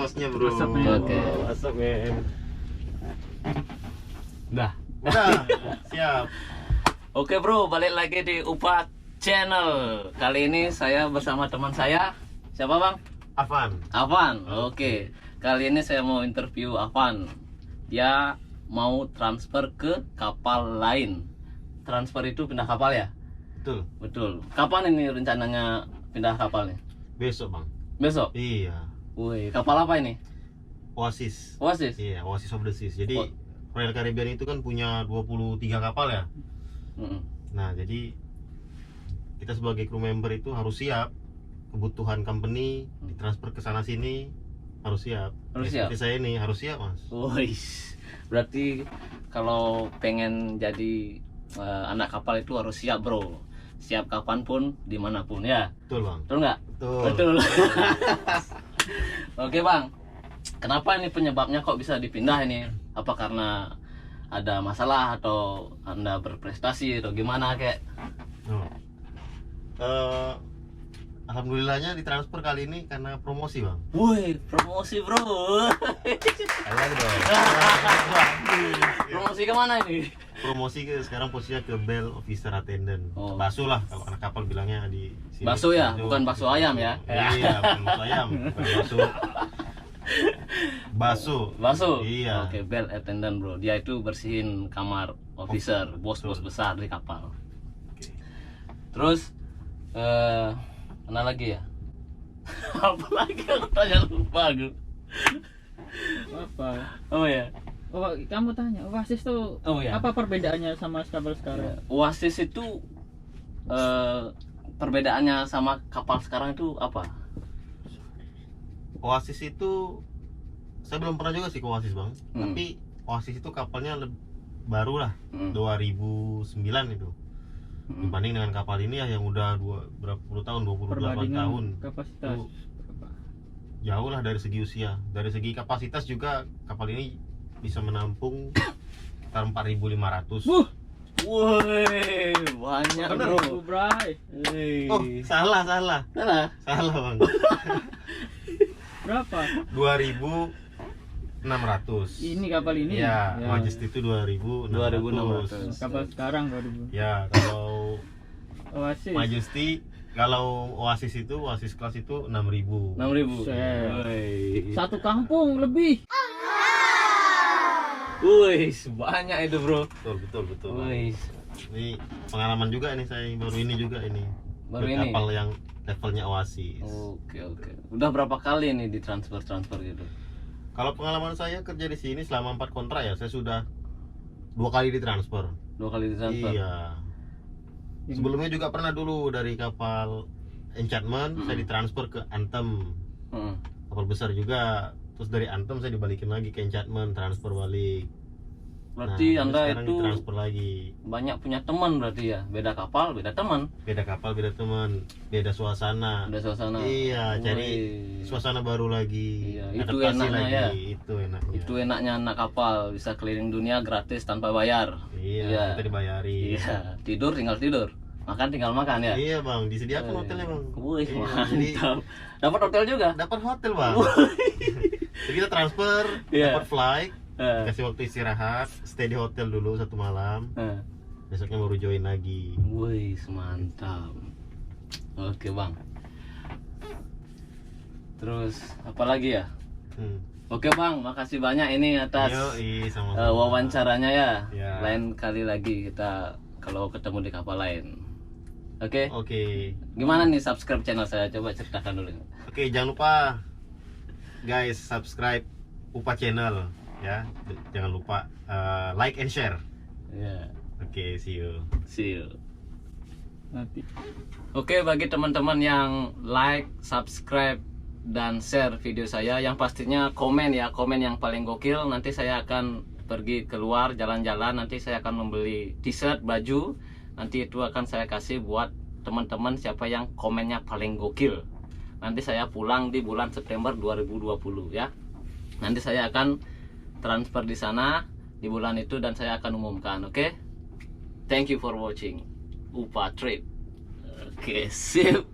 sosnya bro. Oke. Asap men. Udah. Siap. Oke bro, balik lagi di Upa Channel. Kali ini saya bersama teman saya. Siapa bang? Afan. Afan. Oke. Kali ini saya mau interview Afan. Dia mau transfer ke kapal lain. Transfer itu pindah kapal ya? Betul. Betul. Kapan ini rencananya pindah kapalnya? Besok bang. Besok? Iya. Wih, kapal apa ini? Oasis. Oasis? Iya, Oasis of the Seas. Jadi Oh. Royal Caribbean itu kan punya 23 kapal ya. Mm-mm. Nah, jadi kita sebagai crew member itu harus siap. Kebutuhan company ditransfer ke sana sini harus siap. Harus Ya, siap? seperti saya ini harus siap mas. Wih, berarti kalau pengen jadi anak kapal itu harus siap bro. Siap kapanpun, dimanapun ya. Betul bang. Betul nggak? Betul. Betul. Oke bang, kenapa ini penyebabnya kok bisa dipindah ini? Apa karena ada masalah atau anda berprestasi atau gimana kek? Oh. Alhamdulillahnya ditransfer kali ini karena promosi bang. Wih, promosi bro. Ayo dong. Promosi kemana ini? Promosi ke sekarang posisinya ke Bell Officer Attendant. Oh. Bakso lah kalau anak kapal bilangnya di sini. Bakso ya, bukan bakso ayam ya? Iya, bukan bakso ayam, bukan bakso. Bakso. Bakso? Iya. Oke, bell attendant bro. Dia itu bersihin kamar officer, bos-bos betul. besar di kapal. Oke. Terus, mana lagi ya? Apa lagi aku tanya lupa aku. Apa? Oh ya. Oh, kamu tanya Oasis tuh Oh, ya. apa perbedaannya sama kapal sekarang? Oasis itu perbedaannya sama kapal sekarang itu apa? Oasis itu saya belum pernah juga sih ke Oasis bang. Hmm. Tapi Oasis itu kapalnya baru lah, Hmm. 2009 itu. Hmm. Dibanding dengan kapal ini ya yang udah berapa puluh tahun, 28 tahun. Kapasitas Itu berapa? jauh lah dari segi usia. Dari segi kapasitas juga kapal ini bisa menampung sekitar 4.500. Woi, banyak Bener. bro. Bray, Wih. Oh, salah. Salah? Salah bang. berapa? 2.600. Ini kapal ini? Ya, Majesty itu 2.600. 2.600. Kapal sekarang 2000. Ya, kalau Oasis. Majesty, kalau Oasis itu, Oasis kelas itu 6.000. 6.000. Set. Woi. Satu kampung lebih. Wih, banyak itu bro. Betul. Wih, Ini pengalaman juga nih saya baru ini juga ini. baru Buat ini. kapal yang levelnya Oasis. Oke. Udah berapa kali nih ditransfer gitu? Kalau pengalaman saya kerja di sini selama 4 kontrak ya, saya sudah 2 kali ditransfer. 2 kali ditransfer. Iya. Sebelumnya juga pernah dulu dari kapal Enchantment saya ditransfer ke Anthem. Heeh. Kapal besar juga. Terus dari Anthem saya dibalikin lagi ke Enchantment, transfer balik. Berarti Nah, anda sekarang itu ditransfer lagi. banyak punya teman berarti ya. Beda kapal, beda teman. Beda kapal, beda teman, beda suasana. Beda suasana. Iya, cari Wih. suasana baru lagi. Iya, itu adaptasi enaknya lagi. ya. Itu enaknya. Itu enaknya anak kapal bisa keliling dunia gratis tanpa bayar. Iya, kita dibayari. Iya, tidur tinggal tidur. Makan tinggal makan ya. Iya bang, disediakan hotelnya bang. Wih, Iya, mantap. Dapat hotel juga? dapat hotel bang. Jadi kita transfer, Iya. dapat flight, Eh, kasih waktu istirahat, stay di hotel dulu 1 malam, eh. besoknya baru join lagi. Wih, mantap. Oke bang. Terus apa lagi ya? Hmm. Oke bang, makasih banyak ini atas Yoi, sama wawancaranya ya. Ya. Lain kali lagi kita kalau ketemu di kapal lain. Oke. Oke, Gimana nih subscribe channel saya? Coba ceritakan dulu. oke, jangan lupa guys subscribe Upa Channel ya, jangan lupa like and share. Ya, Oke, see you. see you. Nanti. Oke, bagi teman-teman yang like, subscribe, dan share video saya, yang pastinya komen ya, komen yang paling gokil. Nanti saya akan pergi keluar jalan-jalan, nanti saya akan membeli t-shirt, baju. Nanti itu akan saya kasih buat teman-teman siapa yang komennya paling gokil. Nanti saya pulang di bulan September 2020 ya. Nanti saya akan transfer di sana di bulan itu dan saya akan umumkan, oke? Thank you for watching Upa Trip. Oke, sip.